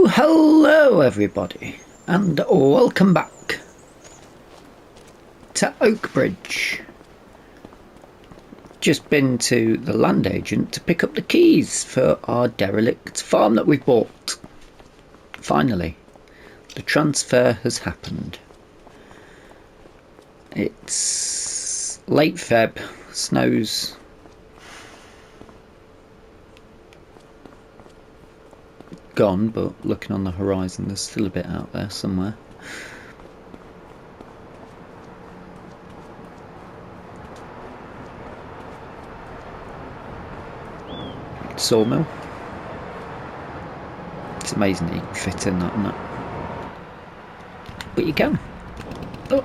Hello everybody, and welcome back to Oakbridge. Just been to the land agent to pick up the keys for our derelict farm that we bought. Finally, the transfer has happened. It's late Feb, snow's gone, but looking on the horizon there's still a bit out there somewhere. Sawmill. It's amazing that you can fit in that and that. But you can. Oh.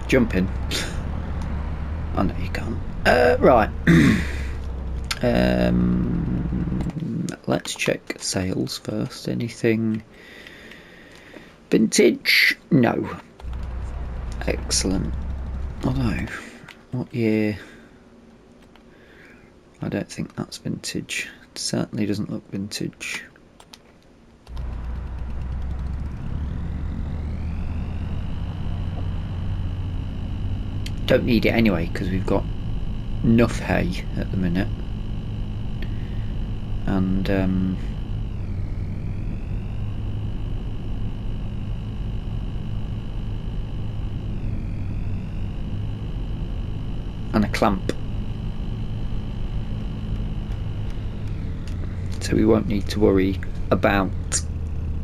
Jump in. Oh no, you can't. Right. Let's check sales first. Anything vintage? No. Excellent. Although, what year? I don't think that's vintage. It certainly doesn't look vintage. Don't need it anyway because we've got enough hay at the minute. And a clamp, so we won't need to worry about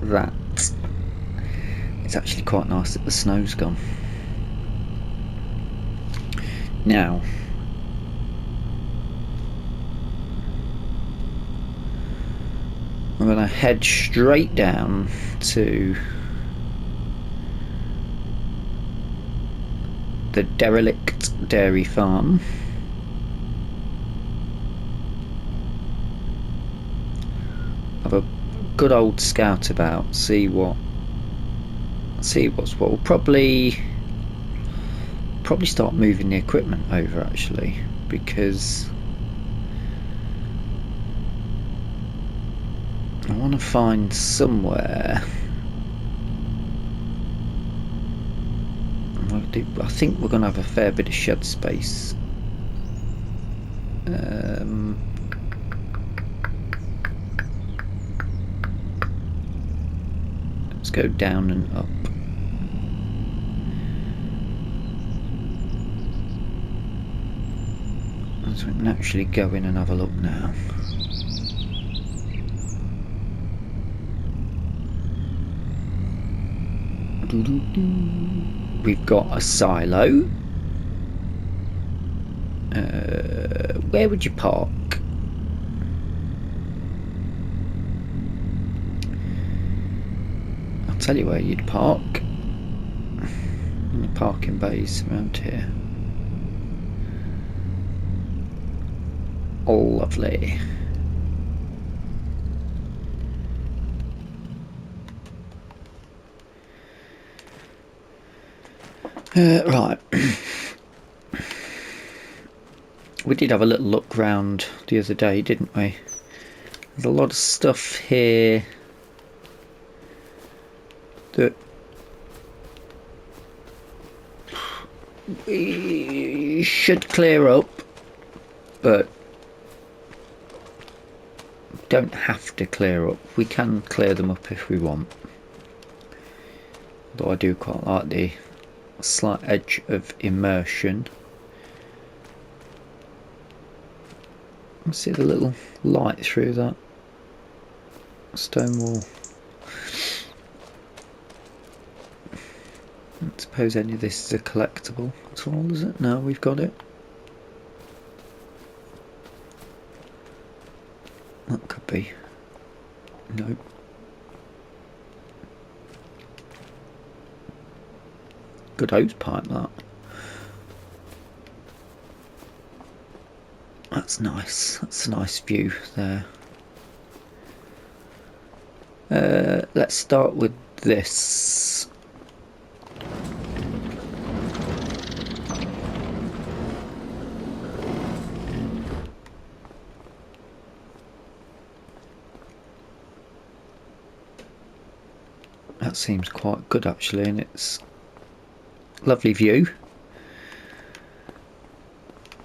that. It's actually quite nice that the snow's gone. Now, I'm going to head straight down to the Derelict dairy farm. Have a good old scout about, see what's what. We'll probably start moving the equipment over actually, because I want to find somewhere. I think we're going to have a fair bit of shed space. Let's go down and up. So we can actually go in and have a look now. We've got a silo. Where would you park? I'll tell you where you'd park. In the parking bays around here. Oh, lovely. Right. We did have a little look round the other day, didn't we? There's a lot of stuff here that we should clear up, but don't have to clear up. We can clear them up if we want. Though I do quite like the slight edge of immersion. See the little light through that. stone wall. don't suppose any of this is a collectible at all, is it? No, we've got it. That could be. Nope. Good hose pipe, that. That's nice. That's a nice view there. Let's start with this. That seems quite good actually, and it's a lovely view.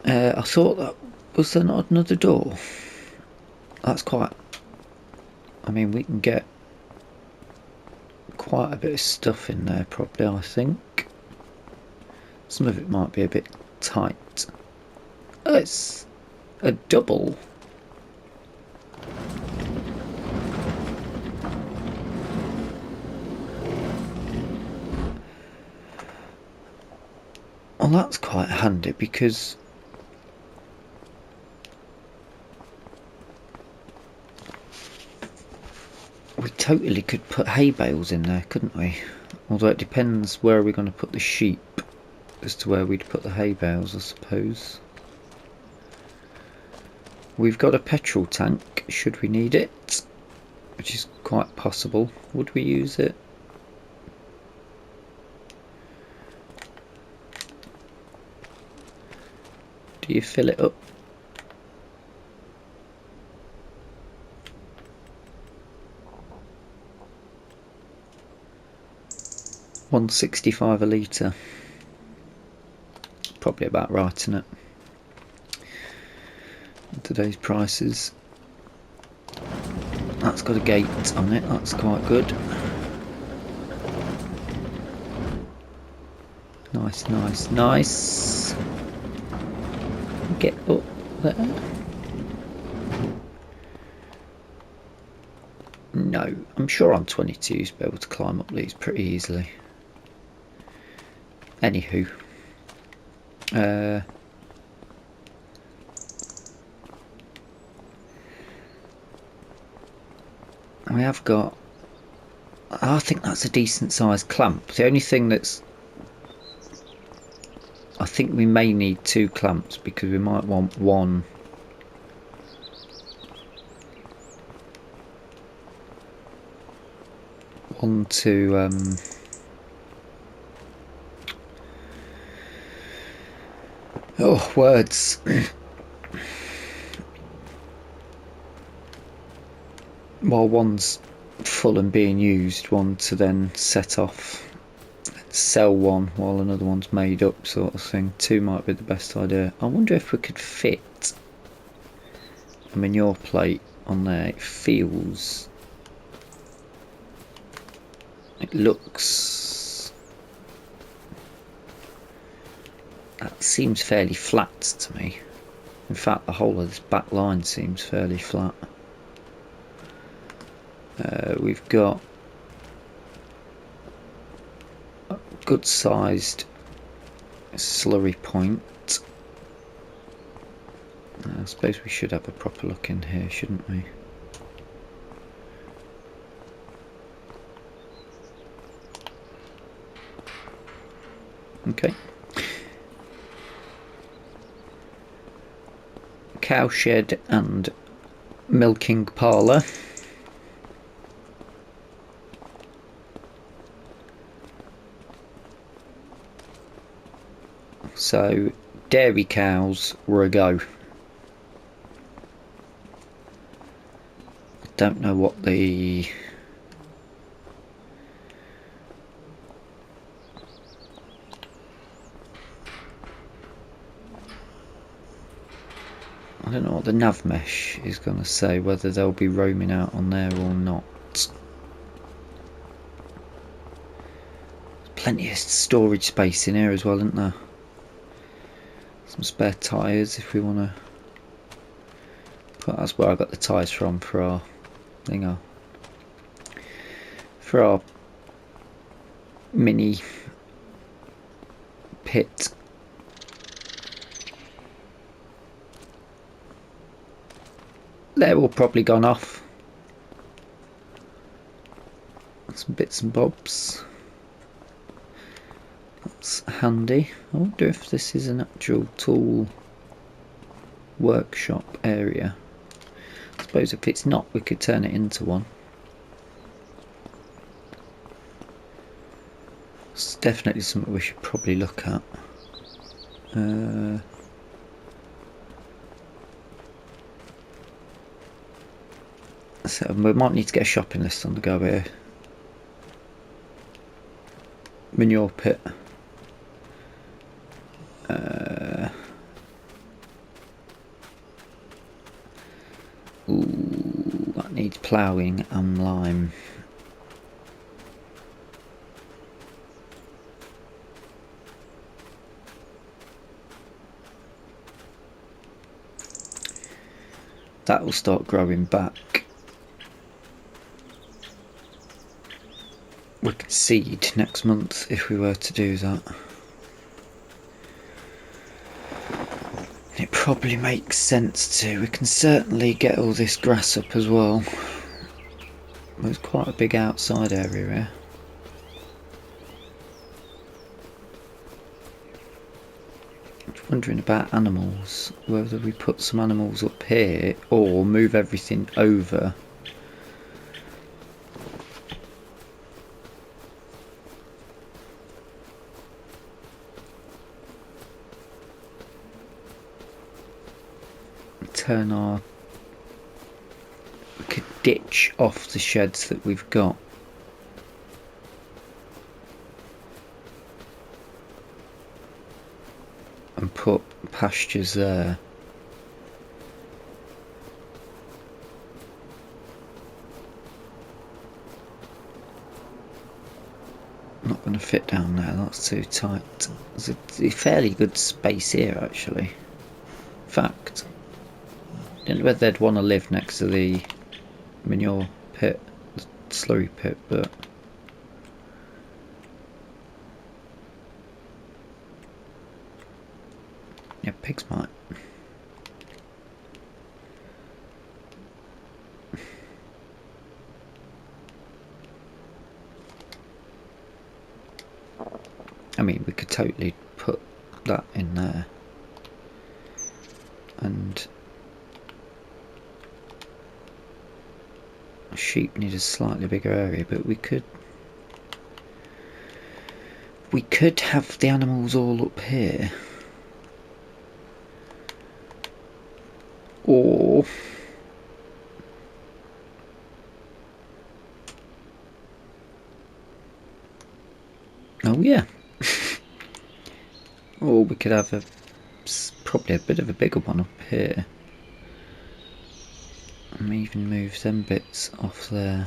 I thought that was there not another door? That's quite. I mean, we can get quite a bit of stuff in there probably, I think. Some of it might be a bit tight. Oh, it's a double. Well, that's quite handy because we totally could put hay bales in there, couldn't we? Although it depends where we're going to put the sheep as to where we'd put the hay bales, I suppose. We've got a petrol tank, should we need it, which is quite possible. Would we use it? Do you fill it up? £1.65 a litre. Probably about right, isn't it? Today's prices. That's got a gate on it, that's quite good. Nice, nice, nice. Get up there. No, I'm sure on 22s be able to climb up these pretty easily. Anywho, we have got. I think that's a decent sized clamp. The only thing that's. I think we may need 2 clamps because we might want one. One to. Oh, words. While one's full and being used, one to then set off, sell one while another one's made up, sort of thing. 2 might be the best idea. I wonder if we could fit a manure plate on there. It feels. It looks. That seems fairly flat to me. In fact, the whole of this back line seems fairly flat. We've got a good sized slurry point. I suppose we should have a proper look in here, shouldn't we? Okay. Cowshed and milking parlour. So dairy cows were a go. I don't know what the nav mesh is going to say, whether they'll be roaming out on there or not. There's plenty of storage space in here as well, isn't there? Some spare tyres if we want to put. That's where I got the tyres from for our thing, for our mini pit. They're all probably gone off. Some bits and bobs. That's handy. I wonder if this is an actual tool workshop area. I suppose if it's not, we could turn it into one. It's definitely something we should probably look at. So we might need to get a shopping list on the go here. Manure pit. Ooh, that needs ploughing and lime. That will start growing back. We could seed next month if we were to do that. It probably makes sense to. We can certainly get all this grass up as well. There's quite a big outside area here. Wondering about animals, whether we put some animals up here or move everything over. Turn our... we could ditch off the sheds that we've got. And put pastures there. Not going to fit down there, that's too tight. There's a fairly good space here actually. In fact, I don't know whether they'd want to live next to the manure pit, the slurry pit, but yeah, pigs might. I mean, we could totally put that in there. And sheep need a slightly bigger area, but we could have the animals all up here. Or oh yeah. Or we could have probably a bit of a bigger one up here. And even move them bits off there.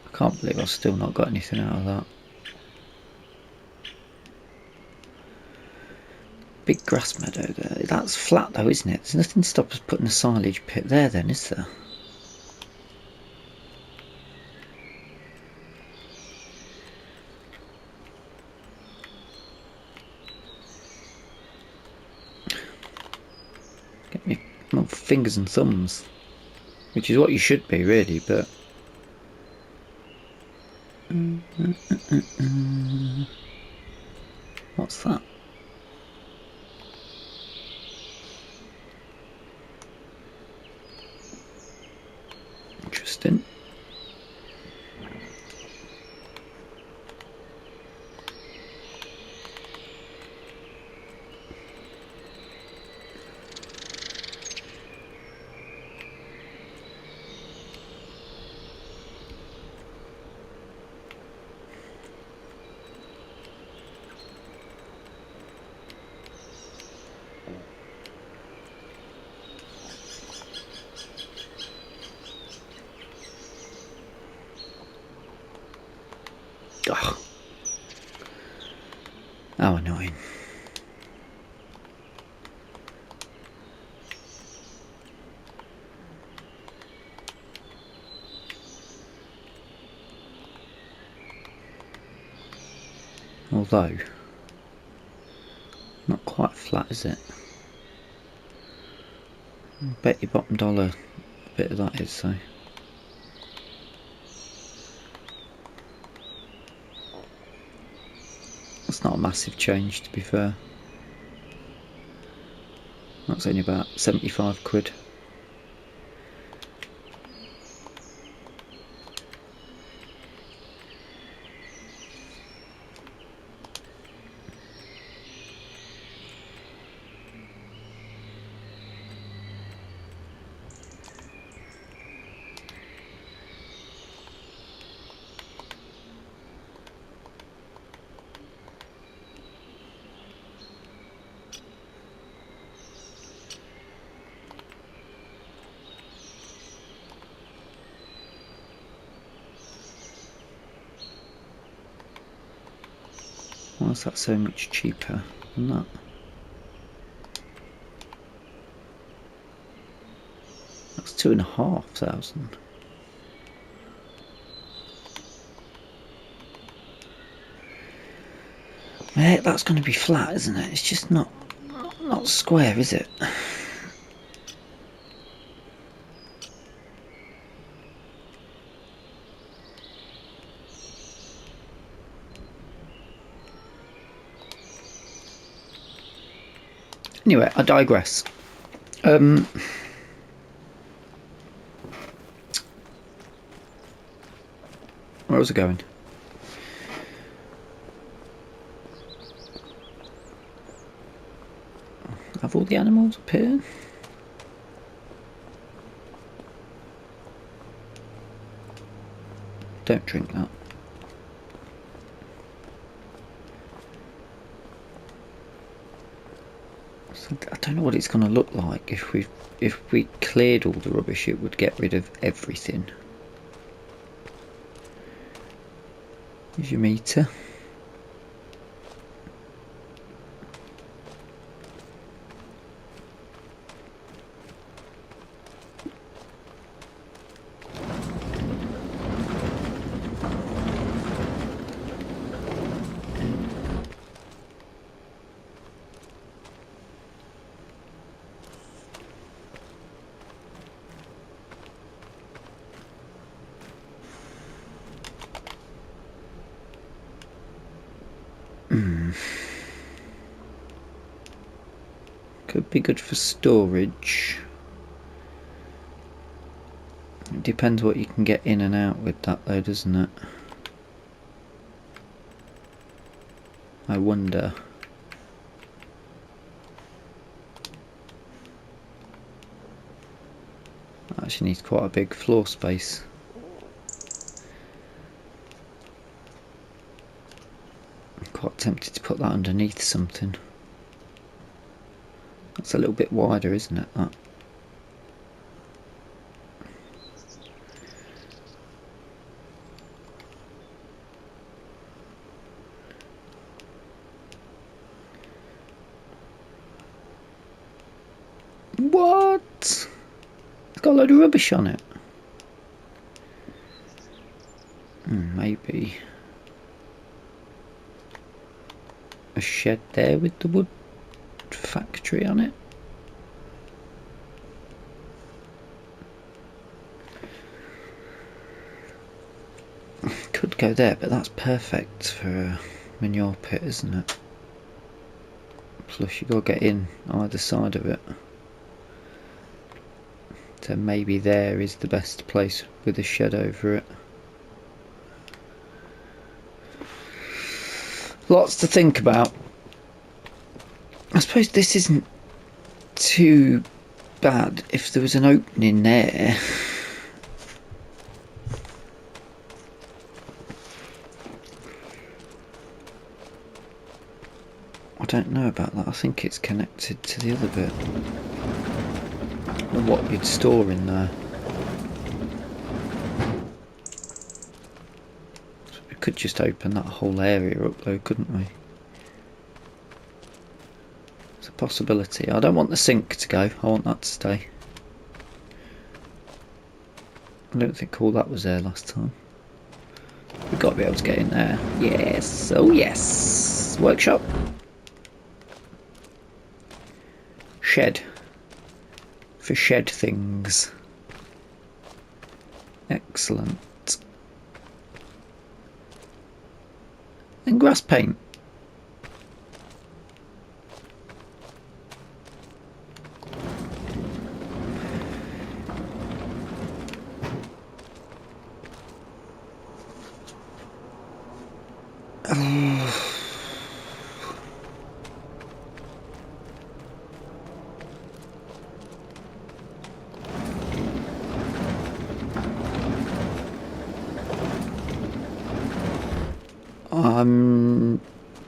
I can't believe I've still not got anything out of that. Big grass meadow there. That's flat though, isn't it? There's nothing to stop us putting a silage pit there then, is there? Get me well, fingers and thumbs. Which is what you should be really, but what's that? Interesting. Ugh. How annoying. Although, not quite flat, is it? I bet your bottom dollar a bit of that is, though. That's not a massive change, to be fair. That's only about 75 quid. Why is that so much cheaper than that? That's 2,500. Mate, that's going to be flat, isn't it? It's just not square, is it? Anyway, I digress. Where was I going? Have all the animals appeared? Don't drink that. So I don't know what it's going to look like if we cleared all the rubbish. It would get rid of everything. Here's your meter. Could be good for storage. It depends what you can get in and out with that though, doesn't it? I wonder. That actually needs quite a big floor space. I'm quite tempted to put that underneath something. That's a little bit wider, isn't it, that? What? It's got a load of rubbish on it. Maybe a shed there with the wood factory on it. Could go there, but that's perfect for a manure pit, isn't it? Plus you gotta get in either side of it. So maybe there is the best place with a shed over it. Lots to think about. I suppose this isn't too bad if there was an opening there. I don't know about that. I think it's connected to the other bit. Or what you'd store in there. So we could just open that whole area up though, couldn't we? It's a possibility. I don't want the sink to go. I want that to stay. I don't think all that was there last time. We've got to be able to get in there. Yes, oh yes. Workshop. Shed. For shed things. Excellent. And grass paint.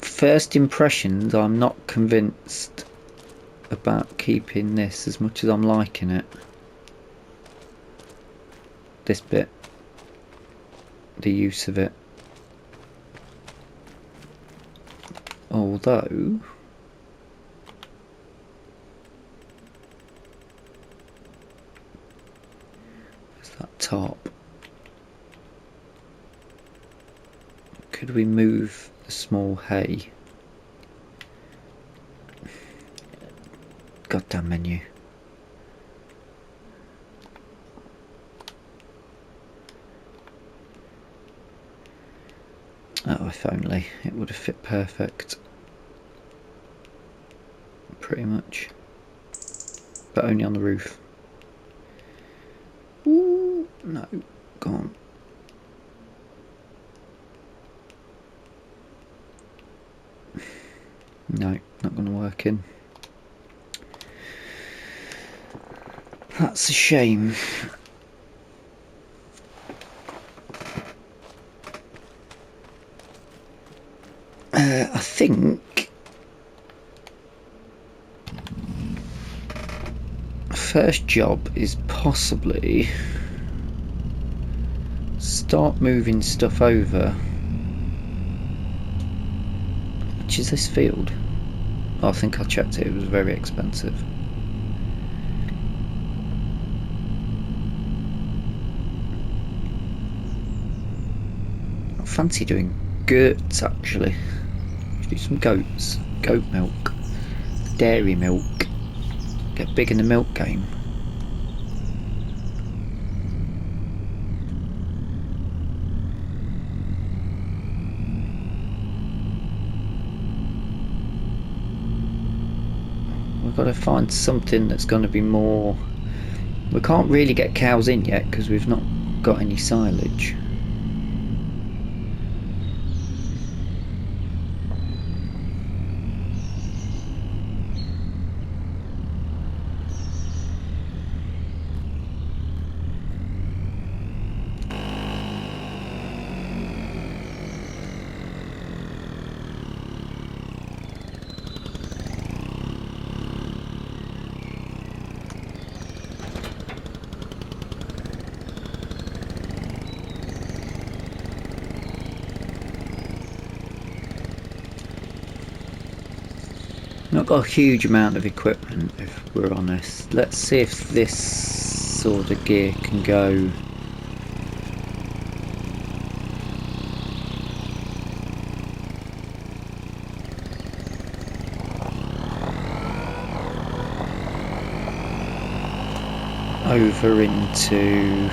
First impressions, I'm not convinced about keeping this as much as I'm liking it. This bit, the use of it. Although there's that top. Could we move the small hay? Goddamn menu. Oh, if only it would have fit perfect. Pretty much. But only on the roof. Ooh, no, gone. No, not going to work in. That's a shame. I think first job is possibly start moving stuff over. Which is this field? I think I checked it, it was very expensive. I fancy doing goats actually. Should do some goats, goat milk, dairy milk, get big in the milk game. We've got to find something that's going to be more. We can't really get cows in yet because we've not got any silage. Not got a huge amount of equipment, if we're honest. Let's see if this sort of gear can go. Over into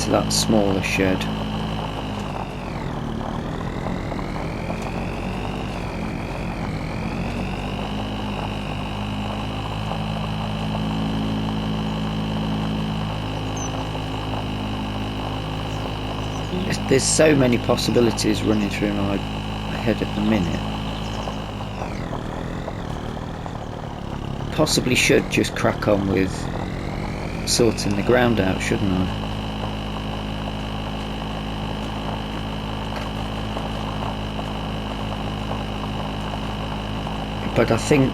that smaller shed. There's so many possibilities running through my head at the minute. Possibly should just crack on with sorting the ground out, shouldn't I? But I think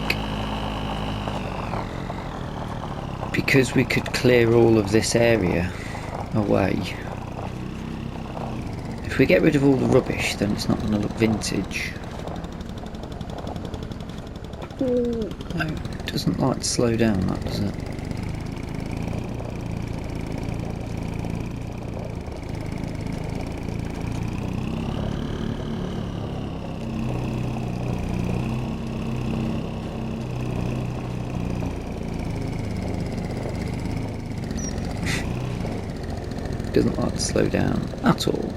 because we could clear all of this area away, If we get rid of all the rubbish, then it's not going to look vintage. No, it doesn't like to slow down, that does it? Doesn't like to slow down at all.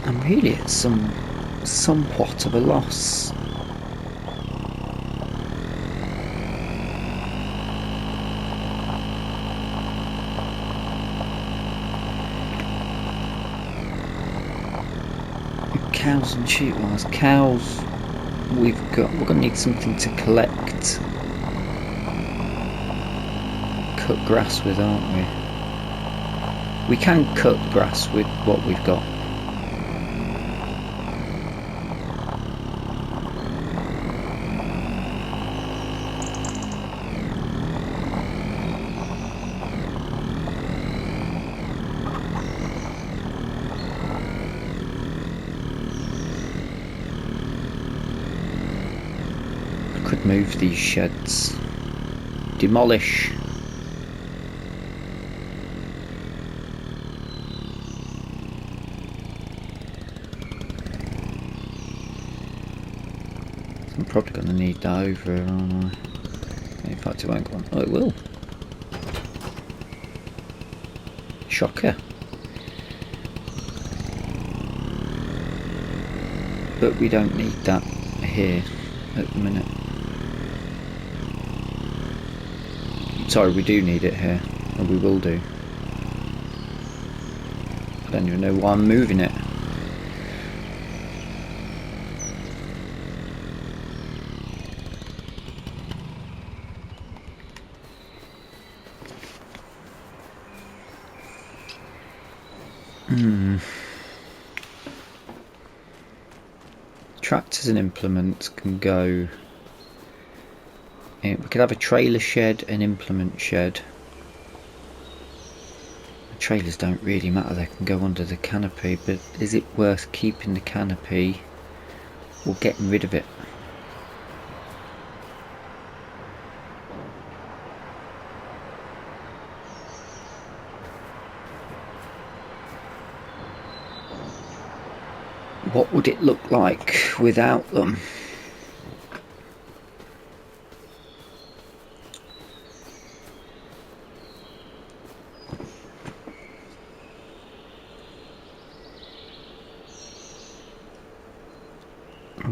I'm really at somewhat of a loss. Cows and sheep wise. Cows, we're gonna need something to collect, cut grass with, aren't we? We can cut grass with what we've got. Could move these sheds. Demolish. I'm probably going to need that over here, aren't I? In fact, it won't go on. Oh, it will. Shocker. But we don't need that here at the minute. Sorry, we do need it here, and we will do. I don't even know why I'm moving it. Tractors and implements can go. We could have a trailer shed, an implement shed. The trailers don't really matter, they can go under the canopy, but is it worth keeping the canopy or getting rid of it? What would it look like without them?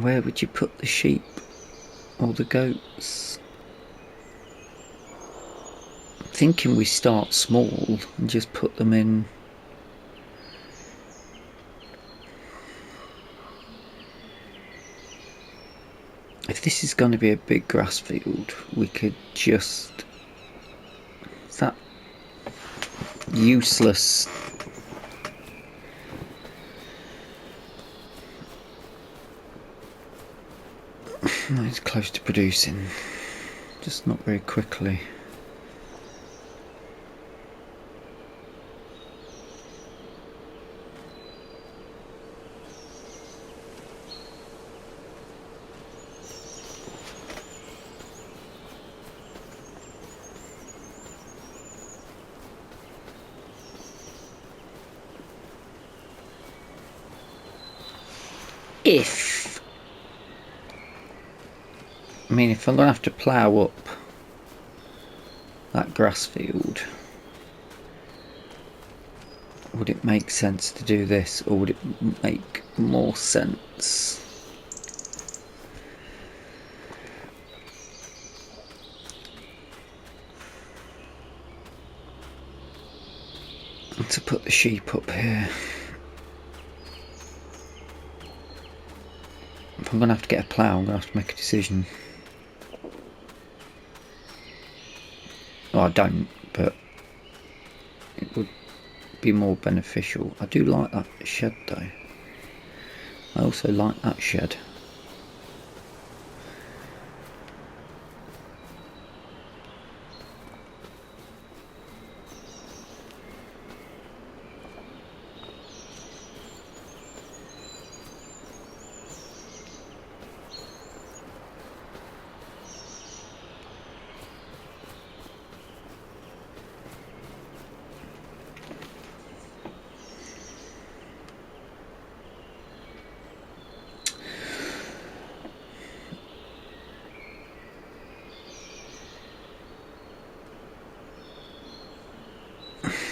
Where would you put the sheep or the goats? I'm thinking we start small and just put them in. If this is going to be a big grass field, we could just... that useless... It's close to producing, just not very quickly. If I'm going to have to plough up that grass field, would it make sense to do this, or would it make more sense to put the sheep up here. If I'm going to have to get a plough, I'm going to have to make a decision. Well, I don't, but it would be more beneficial. I do like that shed though. I also like that shed.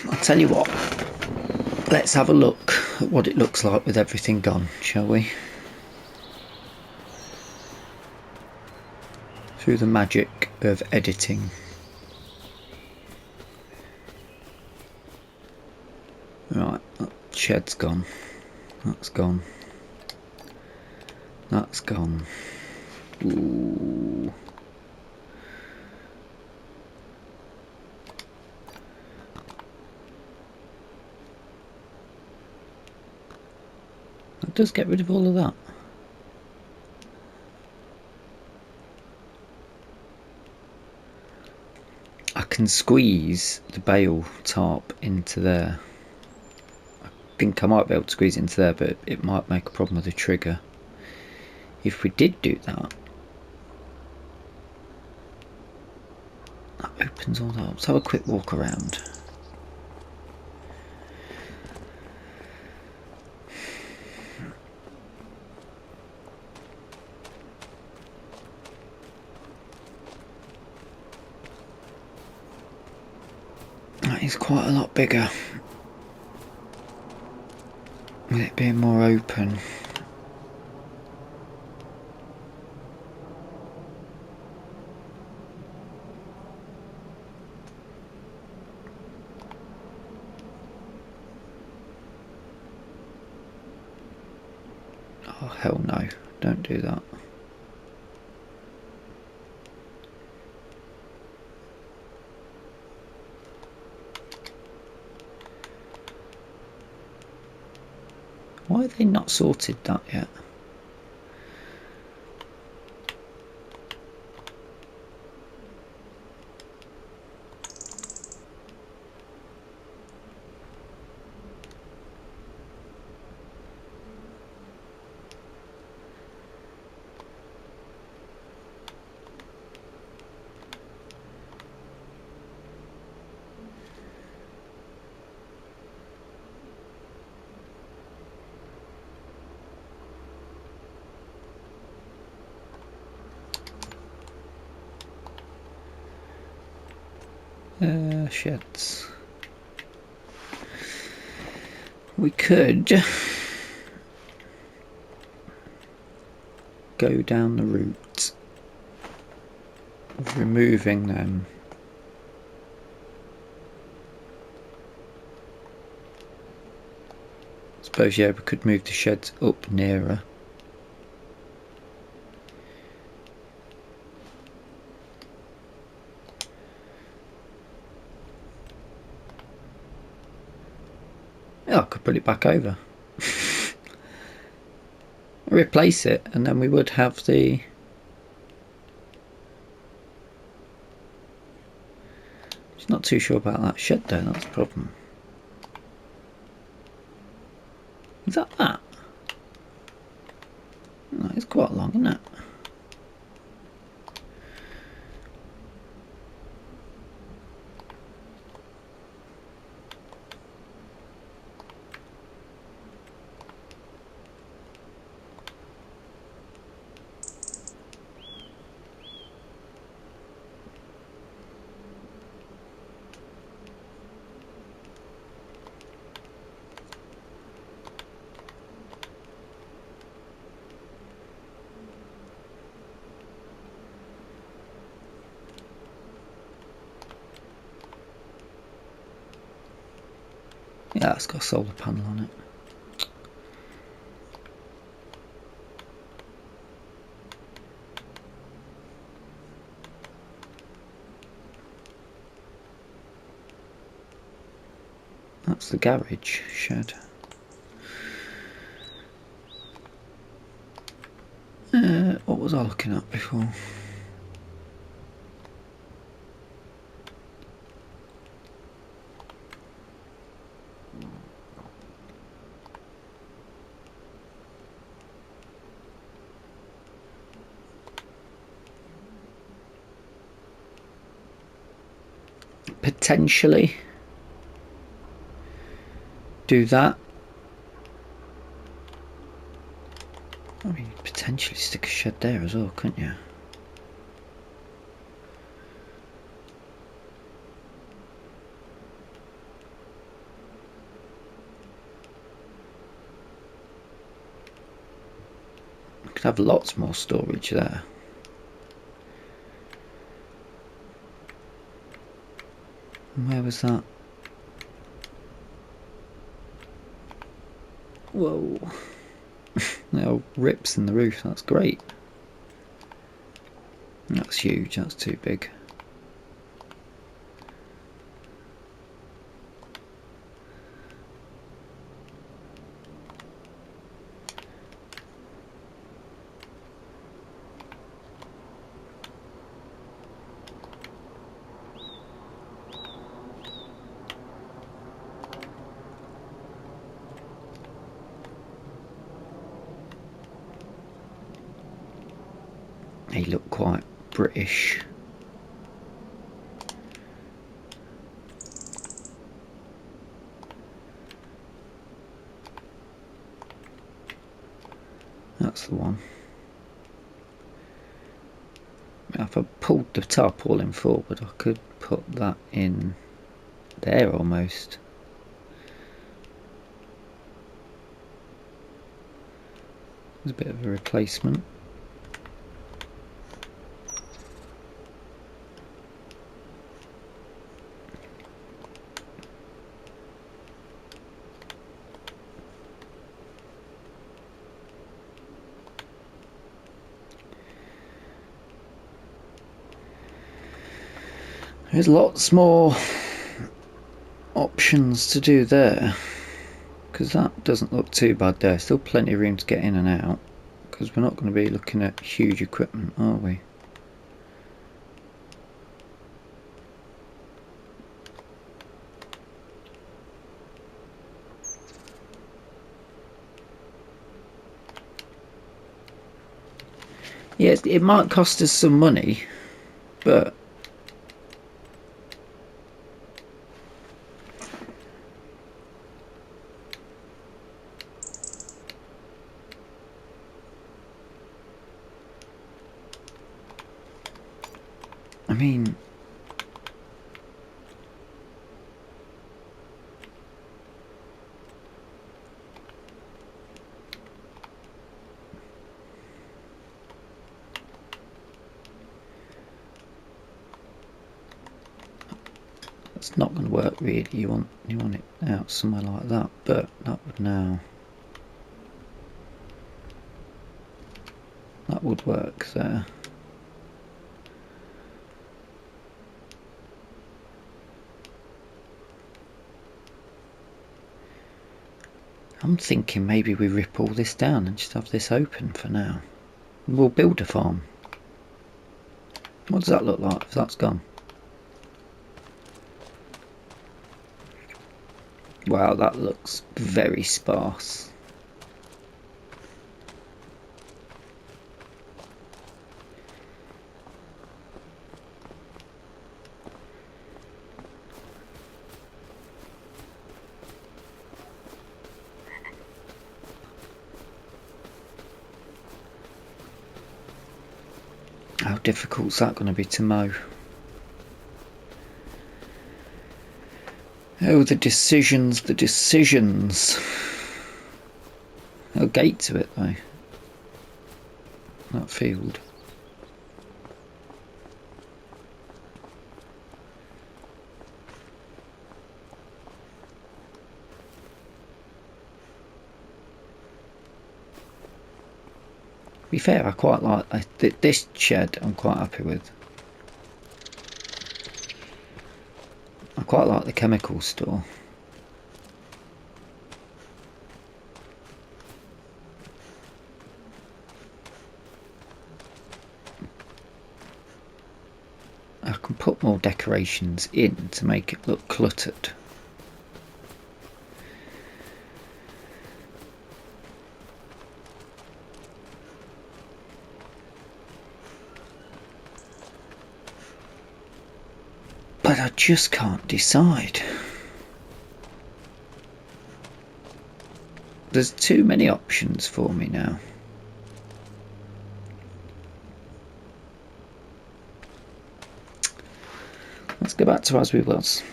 I'll tell you what, let's have a look at what it looks like with everything gone, shall we? Through the magic of editing. Right, that shed's gone. That's gone. That's gone. Ooh. That does get rid of all of that. I can squeeze the bale tarp into there. I think I might be able to squeeze it into there, but it might make a problem with the trigger. If we did do that, that opens all that up. Let's have a quick walk around. That is quite a lot bigger, with it being more open. Oh hell no, don't do that. Why have they not sorted that yet? Sheds. We could go down the route of removing them. I suppose, yeah, we could move the sheds up nearer. Yeah, I could put it back over. Replace it, and then we would have the... Just not too sure about that shed though, that's the problem. Is that that? No, it's quite long, isn't it? Yeah, it's got a solar panel on it. That's the garage shed. What was I looking at before? Potentially do that. I mean, potentially stick a shed there as well, couldn't you? Could have lots more storage there. And where was that? Whoa. Little rips in the roof, that's great. That's huge, that's too big. They look quite British. That's the one. If I pulled the tarpaulin forward, I could put that in there almost. There's a bit of a replacement. There's lots more options to do there, because that doesn't look too bad there. Still plenty of room to get in and out, because we're not going to be looking at huge equipment, are we? Yes, it might cost us some money, but I mean, it's not going to work really. You want it out somewhere like that, but that would work there. I'm thinking maybe we rip all this down and just have this open for now. We'll build a farm. What does that look like if that's gone? Wow, that looks very sparse. How difficult is that going to be to mow? Oh, the decisions, the decisions. No gate to it though. That field. be fair, I quite like this shed. I'm quite happy with. I quite like the chemical store. I can put more decorations in to make it look cluttered. But I just can't decide. There's too many options for me now. Let's go back to as we was.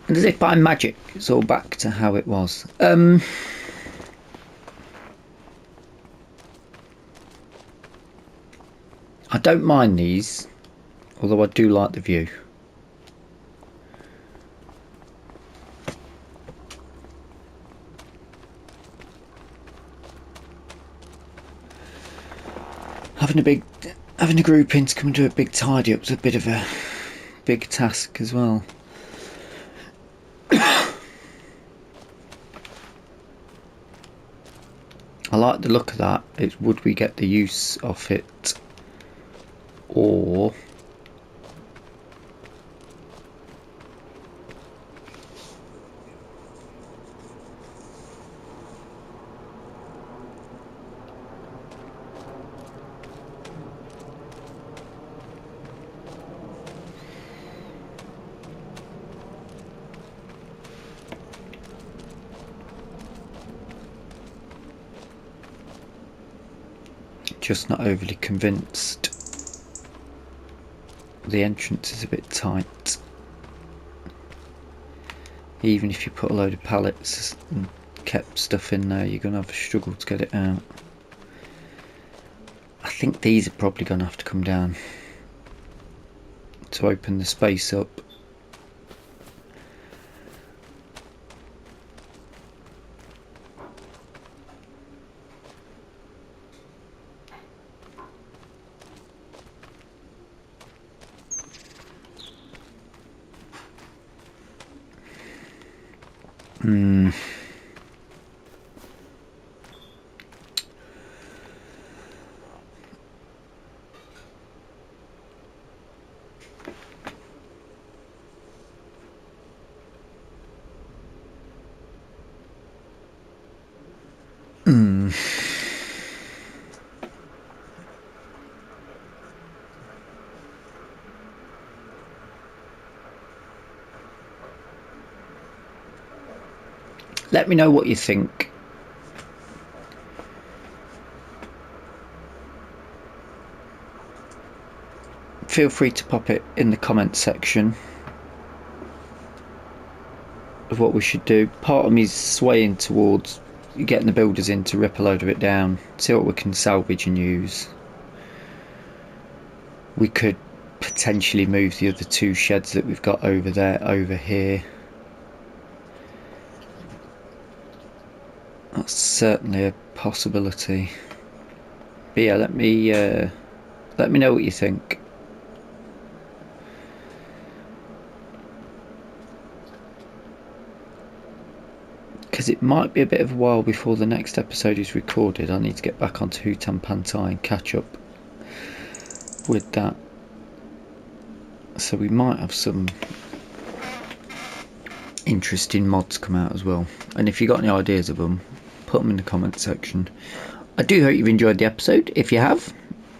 And as if by magic, it's all back to how it was. I don't mind these, although I do like the view. Having a group in to come and do a big tidy up is a bit of a big task as well. I like the look of that. It's would we get the use of it, or just not overly convinced. The entrance is a bit tight. Even if you put a load of pallets and kept stuff in there, you're going to have a struggle to get it out. I think these are probably going to have to come down to open the space up. Let me know what you think. Feel free to pop it in the comment section of what we should do. Part of me is swaying towards getting the builders in to rip a load of it down, see what we can salvage and use. We could potentially move the other two sheds that we've got over there over here. That's certainly a possibility. But yeah, let me know what you think. Because it might be a bit of a while before the next episode is recorded. I need to get back onto Hutan Pantai and catch up with that. So we might have some interesting mods come out as well. And if you got any ideas of them, put them in the comment section. I do hope you've enjoyed the episode. If you have,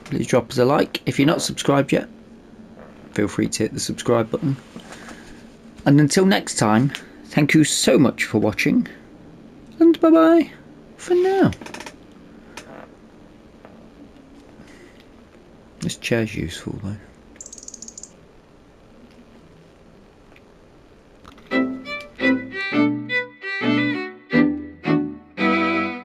please drop us a like. If you're not subscribed yet, feel free to hit the subscribe button. And until next time, thank you so much for watching, and bye bye for now. This chair's useful though.